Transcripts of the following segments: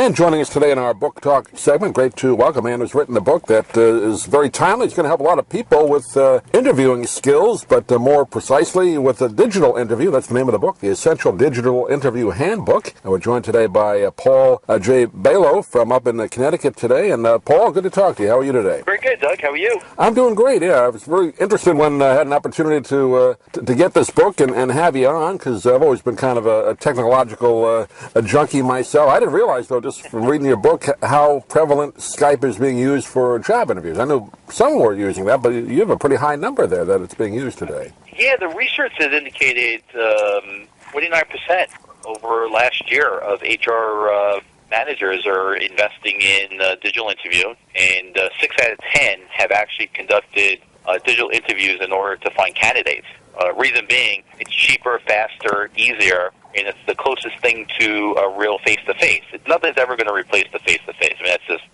And joining us today in our book talk segment, great to welcome Ann, who's written a book that is very timely. It's going to help a lot of people with interviewing skills, but more precisely with a digital interview. That's the name of the book, The Essential Digital Interview Handbook. And we're joined today by Paul J. Bailo from up in Connecticut today. And Paul, good to talk to you. How are you today? Very good, Doug. How are you? I'm doing great, yeah. I was very interested when I had an opportunity to get this book and have you on, because I've always been kind of a technological a junkie myself. I didn't realize, though, just from reading your book, how prevalent Skype is being used for job interviews. I knew some were using that, but you have a pretty high number there that it's being used today. Yeah, the research has indicated 49% over last year of HR managers are investing in digital interview, and 6 out of 10 have actually conducted digital interviews in order to find candidates. Reason being, it's cheaper, faster, easier, and it's the closest thing to a real face-to-face. Nothing's ever going to replace the face-to-face. I mean, that's just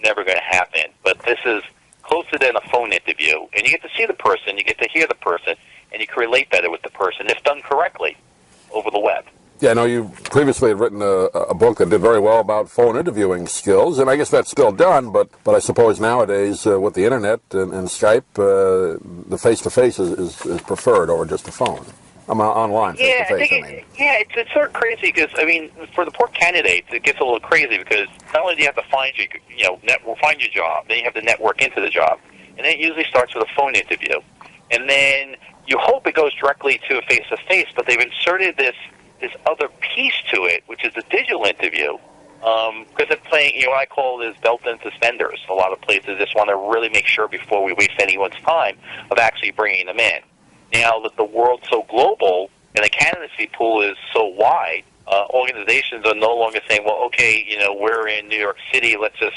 never going to happen. But this is closer than a phone interview, and you get to see the person, you get to hear the person, and you can relate better with the person if done correctly over the web. Yeah, I know you previously had written a book that did very well about phone interviewing skills, and I guess that's still done, but I suppose nowadays with the Internet and Skype, the face-to-face is preferred over just the phone. I'm online face-to-face, I mean. Yeah, it's sort of crazy because, I mean, for the poor candidates, it gets a little crazy because not only do you have to find find your job, then you have to network into the job, and then it usually starts with a phone interview. And then you hope it goes directly to a face-to-face, but they've inserted this other piece to it, which is the digital interview, because it's playing, what I call is belt and suspenders. A lot of places just want to really make sure before we waste anyone's time of actually bringing them in. Now that the world's so global and the candidacy pool is so wide, organizations are no longer saying, well, okay, we're in New York City, let's just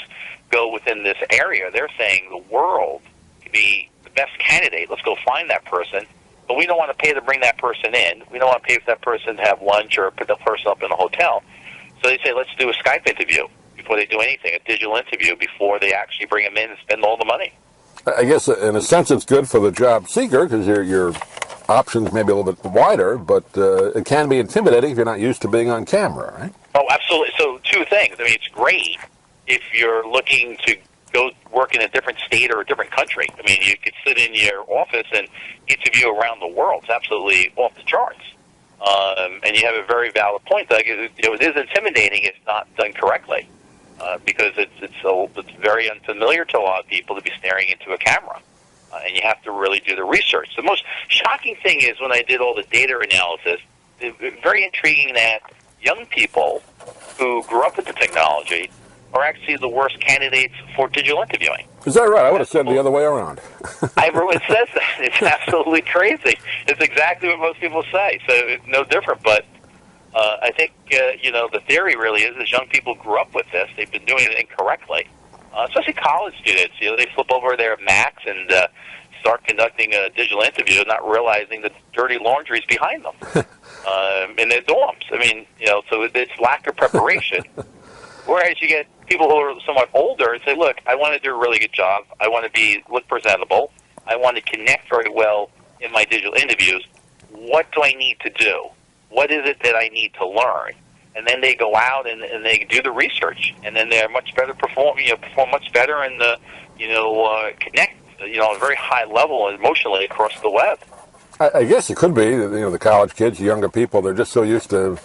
go within this area. They're saying the world could be the best candidate. Let's go find that person. But we don't want to pay to bring that person in. We don't want to pay for that person to have lunch or put the person up in a hotel. So they say, let's do a Skype interview before they do anything, a digital interview before they actually bring them in and spend all the money. I guess in a sense it's good for the job seeker because your options may be a little bit wider, but it can be intimidating if you're not used to being on camera, right? Oh, absolutely. So two things. I mean, it's great if you're looking to go work in a different state or a different country. I mean, you could sit in your office and interview around the world. It's absolutely off the charts. And you have a very valid point, Doug. It is intimidating if not done correctly because it's very unfamiliar to a lot of people to be staring into a camera. And you have to really do the research. The most shocking thing is when I did all the data analysis, it's very intriguing that young people who grew up with the technology are actually the worst candidates for digital interviewing. Is that right? I would have said the other way around. Everyone says that. It's absolutely crazy. It's exactly what most people say, so it's no different. But I think, the theory really is young people grew up with this. They've been doing it incorrectly, especially college students. They flip over their Macs and start conducting a digital interview, not realizing that dirty laundry is behind them in their dorms. I mean, so it's lack of preparation. Whereas you get people who are somewhat older and say, look, I want to do a really good job. I want to look presentable. I want to connect very well in my digital interviews. What do I need to do? What is it that I need to learn? And then they go out and they do the research. And then they're much better perform much better and, connect, on a very high level emotionally across the web. I guess it could be, the college kids, the younger people, they're just so used to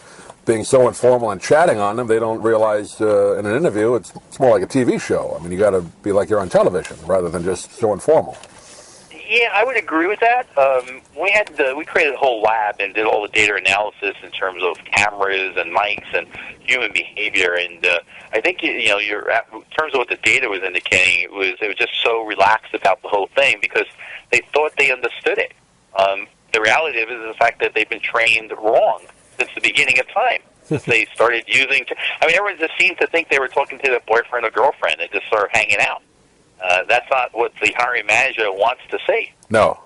being so informal and chatting on them, they don't realize in an interview it's more like a TV show. I mean, you got to be like you're on television rather than just so informal. Yeah, I would agree with that. We created a whole lab and did all the data analysis in terms of cameras and mics and human behavior. And I think in terms of what the data was indicating, it was just so relaxed about the whole thing because they thought they understood it. The reality of it is the fact that they've been trained wrong since the beginning of time. Since they started using... everyone just seemed to think they were talking to their boyfriend or girlfriend and just sort of hanging out. That's not what the hiring manager wants to see. No.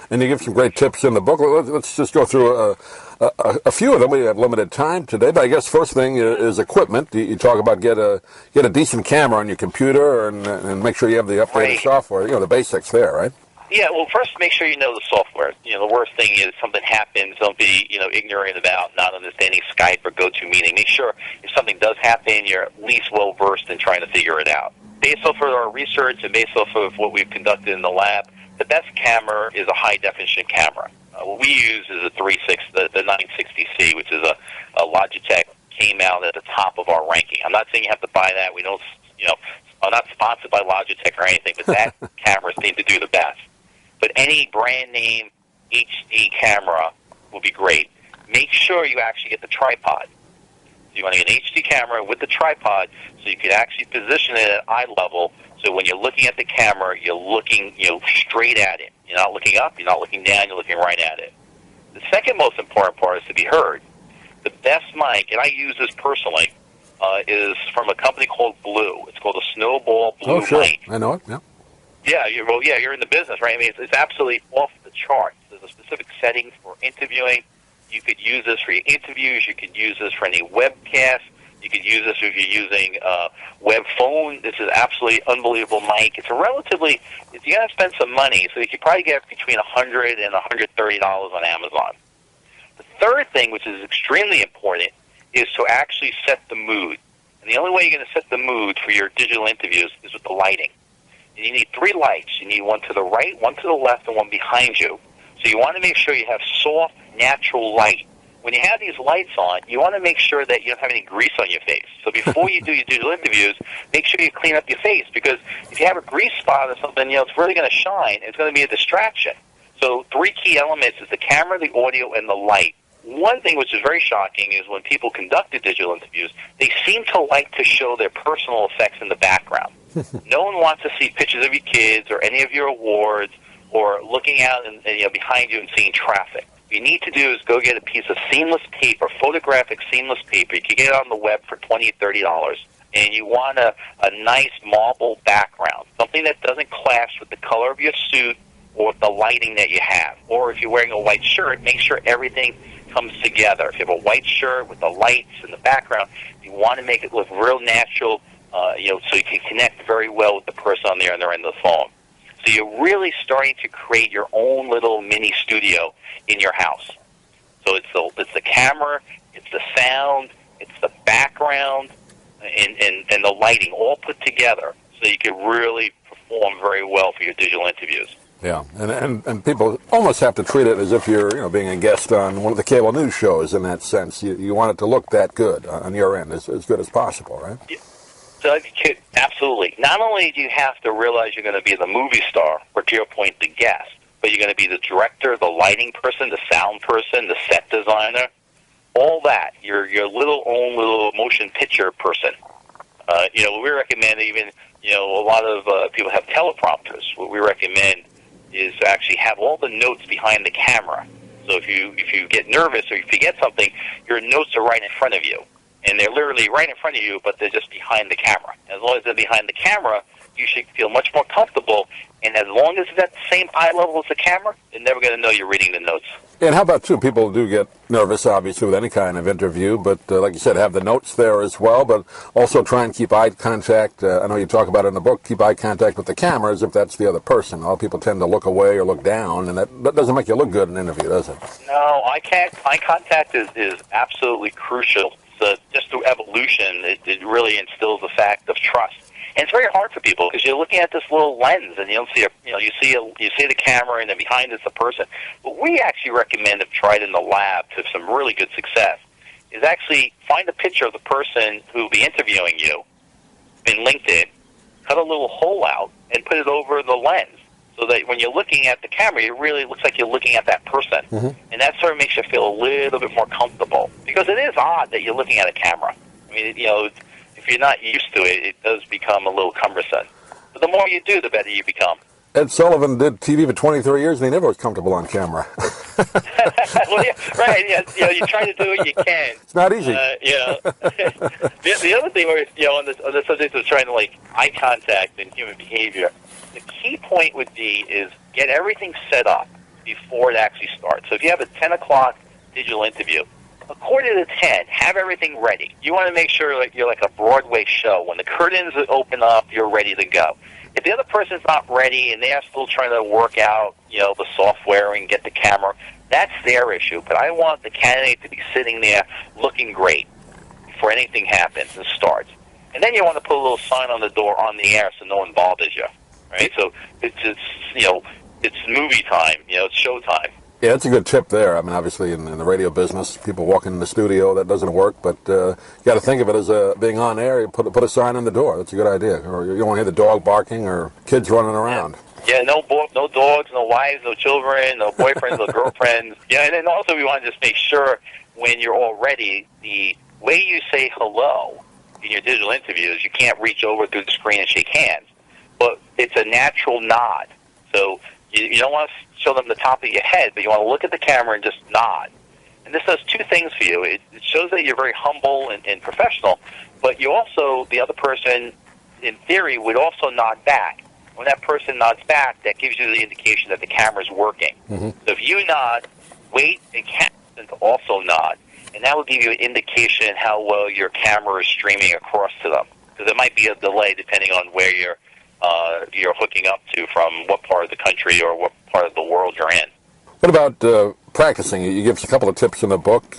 And you give some great tips in the book. Let's just go through a few of them. We have limited time today, but I guess first thing is equipment. You talk about get a decent camera on your computer and make sure you have the updated software, the basics there, right? Yeah, well, first make sure you know the software. The worst thing is something happens, don't be, ignorant about not understanding Skype or GoToMeeting. Make sure if something does happen, you're at least well-versed in trying to figure it out. Based off of our research and based off of what we've conducted in the lab, the best camera is a high-definition camera. What we use is the 960C, which is a Logitech, came out at the top of our ranking. I'm not saying you have to buy that. We don't, I'm not sponsored by Logitech or anything, but that camera seems to do the best. But any brand name HD camera will be great. Make sure you actually get the tripod. So you want to get an HD camera with the tripod so you can actually position it at eye level. So when you're looking at the camera, you're looking straight at it. You're not looking up, you're not looking down, you're looking right at it. The second most important part is to be heard. The best mic, and I use this personally, is from a company called Blue. It's called a Snowball Blue Oh, sure. mic. I know it, yeah. Yeah, you're in the business, right? I mean, it's absolutely off the charts. There's a specific settings for interviewing. You could use this for your interviews. You could use this for any webcast. You could use this if you're using web phone. This is absolutely unbelievable mic. It's you got to spend some money, so you could probably get between $100 and $130 on Amazon. The third thing, which is extremely important, is to actually set the mood. And the only way you're going to set the mood for your digital interviews is with the lighting. And you need 3 lights. You need one to the right, one to the left, and one behind you. So you want to make sure you have soft, natural light. When you have these lights on, you want to make sure that you don't have any grease on your face. So before you do your digital interviews, make sure you clean up your face, because if you have a grease spot or something, it's really going to shine. It's going to be a distraction. So 3 key elements is the camera, the audio, and the light. One thing which is very shocking is when people conduct the digital interviews, they seem to like to show their personal effects in the background. No one wants to see pictures of your kids or any of your awards or looking out and behind you and seeing traffic. What you need to do is go get a piece of seamless paper, photographic seamless paper. You can get it on the web for $20, $30. And you want a nice marble background, something that doesn't clash with the color of your suit or the lighting that you have. Or if you're wearing a white shirt, make sure everything comes together. If you have a white shirt with the lights in the background, you want to make it look real natural, so you can connect very well with the person on the other end of the phone. So you're really starting to create your own little mini studio in your house. So it's the camera, it's the sound, it's the background, and the lighting all put together, so you can really perform very well for your digital interviews. Yeah, and people almost have to treat it as if you're being a guest on one of the cable news shows. In that sense, you want it to look that good on your end, as good as possible, right? Yeah. So absolutely. Not only do you have to realize you're going to be the movie star, or to your point, the guest, but you're going to be the director, the lighting person, the sound person, the set designer, all that. Your own little motion picture person. We recommend even, a lot of people have teleprompters. What we recommend is to actually have all the notes behind the camera. So if you get nervous or you forget something, your notes are right in front of you. And they're literally right in front of you, but they're just behind the camera. As long as they're behind the camera, you should feel much more comfortable. And as long as it's at the same eye level as the camera, they're never going to know you're reading the notes. And how about, too, people do get nervous, obviously, with any kind of interview, but like you said, have the notes there as well, but also try and keep eye contact. I know you talk about it in the book, keep eye contact with the camera as if that's the other person. A lot of people tend to look away or look down, and that doesn't make you look good in an interview, does it? No, eye contact is absolutely crucial. So just through evolution, it really instills the fact of trust. And it's very hard for people because you're looking at this little lens, and you don't see you see the camera, and then behind it's the person. What we actually recommend, have tried in the lab to some really good success, is actually find a picture of the person who will be interviewing you in LinkedIn, cut a little hole out, and put it over the lens, so that when you're looking at the camera, it really looks like you're looking at that person. Mm-hmm. And that sort of makes you feel a little bit more comfortable, because it is odd that you're looking at a camera. I mean, if you're not used to it, it does become a little cumbersome. But the more you do, the better you become. Ed Sullivan did TV for 23 years, and he never was comfortable on camera. Well, yeah, right. Yeah, you try to do what you can. It's not easy. The other thing, on the subject of trying to eye contact and human behavior, the key point would be is get everything set up before it actually starts. So if you have a 10 o'clock digital interview, quarter to 10, have everything ready. You want to make sure like you're like a Broadway show. When the curtains open up, you're ready to go. If the other person's not ready and they are still trying to work out, the software and get the camera, that's their issue. But I want the candidate to be sitting there looking great before anything happens and starts. And then you want to put a little sign on the door on the air so no one bothers you, right? So it's it's movie time, it's show time. Yeah, that's a good tip there. I mean, obviously, in the radio business, people walk in the studio, that doesn't work, but you got to think of it as being on air. You put a sign on the door. That's a good idea. Or you don't want to hear the dog barking or kids running around. Yeah, no dogs, no wives, no children, no boyfriends, no girlfriends. Yeah, and then also we want to just make sure when you're all ready, the way you say hello in your digital interviews, you can't reach over through the screen and shake hands, but it's a natural nod. So you don't want to show them the top of your head, but you want to look at the camera and just nod. And this does two things for you. It shows that you're very humble and professional, but you also, the other person, in theory, would also nod back. When that person nods back, that gives you the indication that the camera's working. Mm-hmm. So if you nod, wait and catch them to also nod, and that will give you an indication how well your camera is streaming across to them. Because there might be a delay depending on where you're hooking up to, from what part of the country or what part of the world you're in. What about practicing? You give us a couple of tips in the book.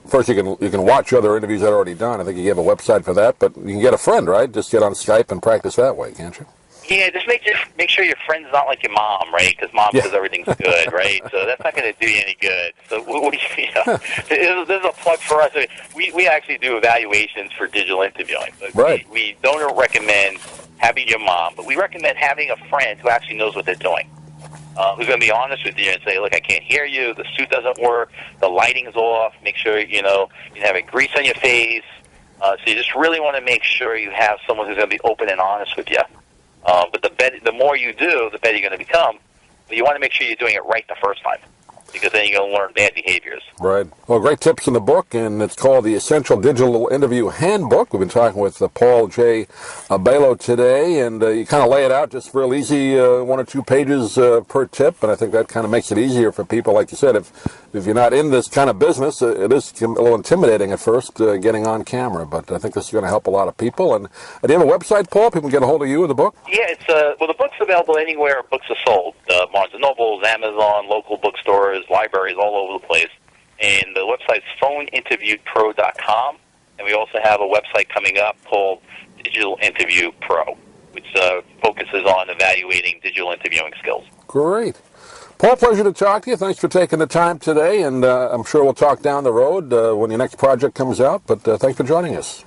First, you can watch other interviews that are already done. I think you have a website for that, but you can get a friend, right? Just get on Skype and practice that way, can't you? Yeah, just make sure your friend's not like your mom, right? Because mom says everything's good, right? So that's not going to do you any good. So this is a plug for us. We actually do evaluations for digital interviewing. Right. We don't recommend having your mom, but we recommend having a friend who actually knows what they're doing, who's going to be honest with you and say, look, I can't hear you, the suit doesn't work, the lighting's off, make sure, you have a grease on your face. So you just really want to make sure you have someone who's going to be open and honest with you. But the more you do, the better you're going to become. But you want to make sure you're doing it right the first time, because then you're going to learn bad behaviors. Right. Well, great tips in the book, and it's called The Essential Digital Interview Handbook. We've been talking with Paul J. Bailo today, and you kind of lay it out just real easy, 1 or 2 pages per tip, and I think that kind of makes it easier for people. Like you said, if you're not in this kind of business, it is a little intimidating at first getting on camera, but I think this is going to help a lot of people. And do you have a website, Paul? People can get a hold of you and the book? Yeah, it's the book's available anywhere books are sold. Barnes & Noble, Amazon, local bookstores, libraries all over the place. And the website's phoneinterviewpro.com. And we also have a website coming up called Digital Interview Pro, which focuses on evaluating digital interviewing skills. Great. Paul, pleasure to talk to you. Thanks for taking the time today, and I'm sure we'll talk down the road when your next project comes out, but thanks for joining us.